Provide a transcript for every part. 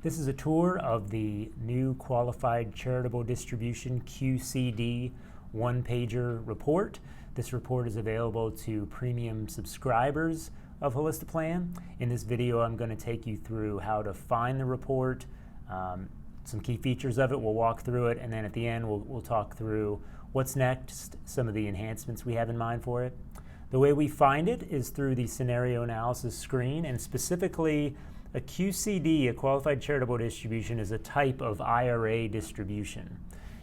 This is a tour of the new Qualified Charitable Distribution QCD one-pager report. This report is available to premium subscribers of Holistiplan. In this video, I'm going to take you through how to find the report, some key features of it. We'll walk through it, and then at the end, we'll talk through what's next, some of the enhancements we have in mind for it. The way we find it is through the scenario analysis screen, and specifically a QCD, a Qualified Charitable Distribution, is a type of IRA distribution.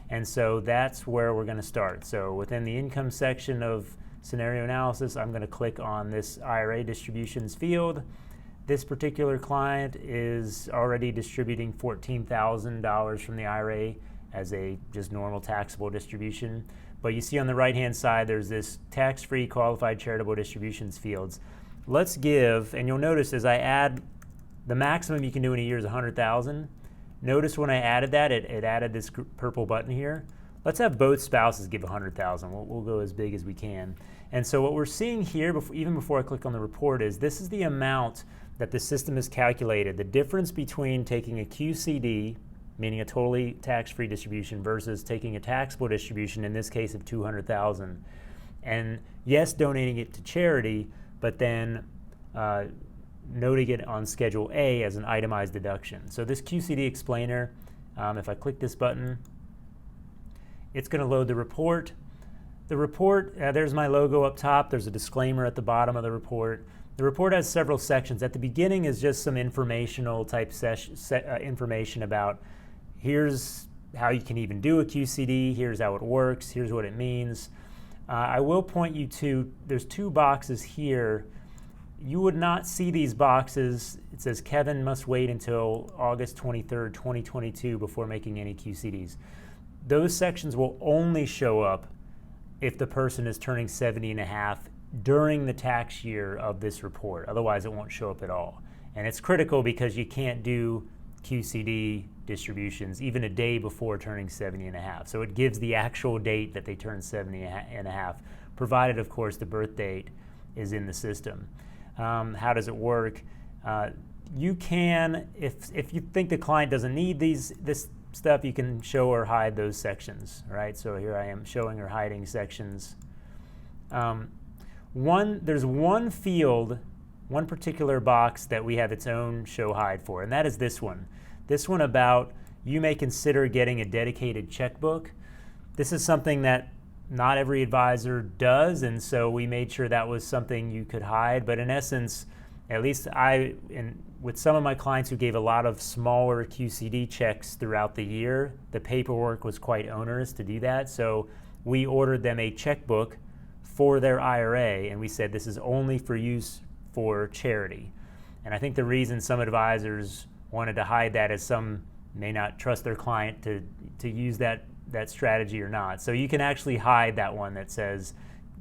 And so that's where we're going to start. So within the income section of scenario analysis, I'm going to click on this IRA distributions field. This particular client is already distributing $14,000 from the IRA as a just normal taxable distribution. But you see on the right-hand side, there's this tax-free Qualified Charitable Distributions fields. Let's give, and you'll notice as I add, the maximum you can do in a year is $100,000. Notice when I added that, it added this purple button here. Let's have both spouses give $100,000. We'll go as big as we can. And so what we're seeing here, even before I click on the report, is this is the amount that the system has calculated, the difference between taking a QCD, meaning a totally tax-free distribution, versus taking a taxable distribution, in this case of $200,000. And yes, donating it to charity, but then noting it on Schedule A as an itemized deduction. So this QCD explainer, if I click this button, it's going to load the report. The report, there's my logo up top. There's a disclaimer at the bottom of the report. The report has several sections. At the beginning is just some informational type information about here's how you can even do a QCD, here's how it works, here's what it means. I will point you to, there's two boxes here. You would not see these boxes. It says Kevin must wait until August 23rd, 2022 before making any QCDs. Those sections will only show up if the person is turning 70 and a half during the tax year of this report. Otherwise, it won't show up at all. And it's critical because you can't do QCD distributions even a day before turning 70 and a half. So it gives the actual date that they turn 70 and a half, provided, of course, the birth date is in the system. How does it work? You can, if you think the client doesn't need this stuff, you can show or hide those sections, right? So here I am showing or hiding sections. There's one field, one particular box that we have its own show hide for, and that is this one. This one about you may consider getting a dedicated checkbook. This is something that not every advisor does, and so we made sure that was something you could hide. But in essence, at least with some of my clients who gave a lot of smaller QCD checks throughout the year, the paperwork was quite onerous to do that. So we ordered them a checkbook for their IRA, and we said this is only for use for charity. And I think the reason some advisors wanted to hide that is some may not trust their client to use that strategy or not. So you can actually hide that one that says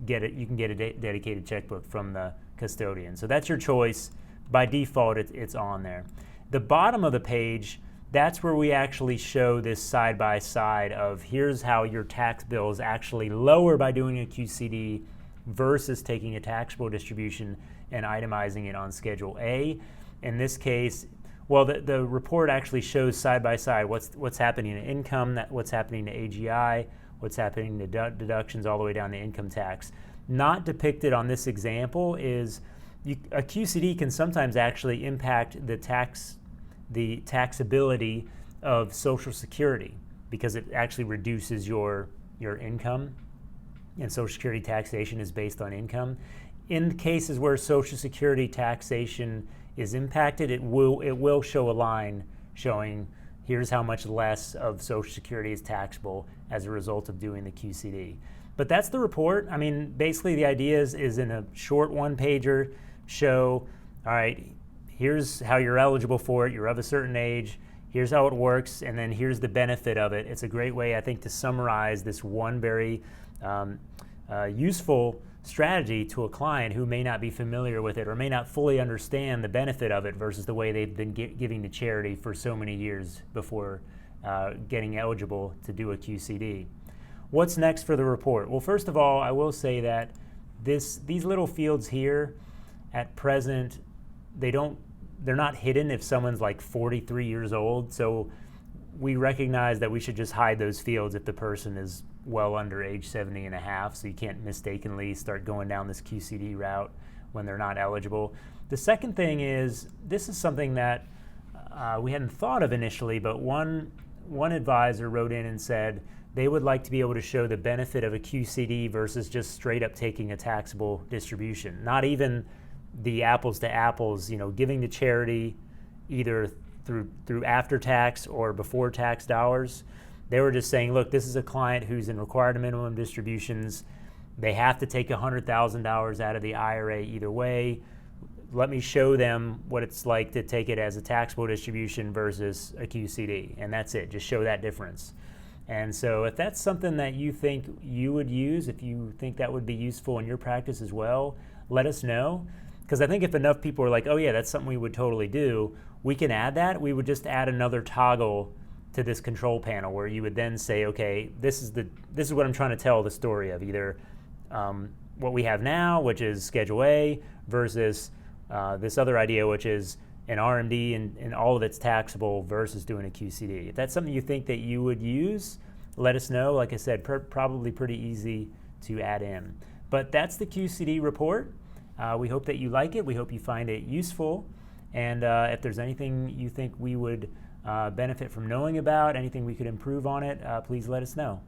you can get a dedicated checkbook from the custodian. So that's your choice. By default, it's on there. The bottom of the page, that's where we actually show this side by side of here's how your tax bill is actually lower by doing a QCD versus taking a taxable distribution and itemizing it on Schedule A. In this case, well, the report actually shows side by side what's happening to income, what's happening to AGI, what's happening to deductions all the way down to income tax. Not depicted on this example is a QCD can sometimes actually impact the taxability of Social Security because it actually reduces your income, and Social Security taxation is based on income. In cases where Social Security taxation is impacted, it will show a line showing here's how much less of Social Security is taxable as a result of doing the QCD. But that's the report. I mean, basically the idea is in a short one-pager, show, all right, here's how you're eligible for it, you're of a certain age, here's how it works, and then here's the benefit of it. It's a great way, I think, to summarize this one very useful strategy to a client who may not be familiar with it or may not fully understand the benefit of it versus the way they've been giving to charity for so many years before getting eligible to do a QCD. What's next for the report? Well, first of all, I will say that these little fields here at present, they don't they're not hidden if someone's like 43 years old. So we recognize that we should just hide those fields if the person is well under age 70 and a half, so you can't mistakenly start going down this QCD route when they're not eligible. The second thing is, this is something that we hadn't thought of initially, but one advisor wrote in and said they would like to be able to show the benefit of a QCD versus just straight up taking a taxable distribution. Not even the apples to apples, giving to charity either through after tax or before tax dollars. They were just saying, look, this is a client who's in required minimum distributions. They have to take $100,000 out of the IRA either way. Let me show them what it's like to take it as a taxable distribution versus a QCD. And that's it, just show that difference. And so if that's something that you think you would use, if you think that would be useful in your practice as well, let us know. Because I think if enough people are like, oh yeah, that's something we would totally do, we can add that. We would just add another toggle to this control panel where you would then say, okay, this is what I'm trying to tell the story of, either what we have now, which is Schedule A, versus this other idea, which is an RMD and all of it's taxable versus doing a QCD. If that's something you think that you would use, let us know. Like I said, probably pretty easy to add in. But that's the QCD report. We hope that you like it. We hope you find it useful. And if there's anything you think we would benefit from knowing about, anything we could improve on it, please let us know.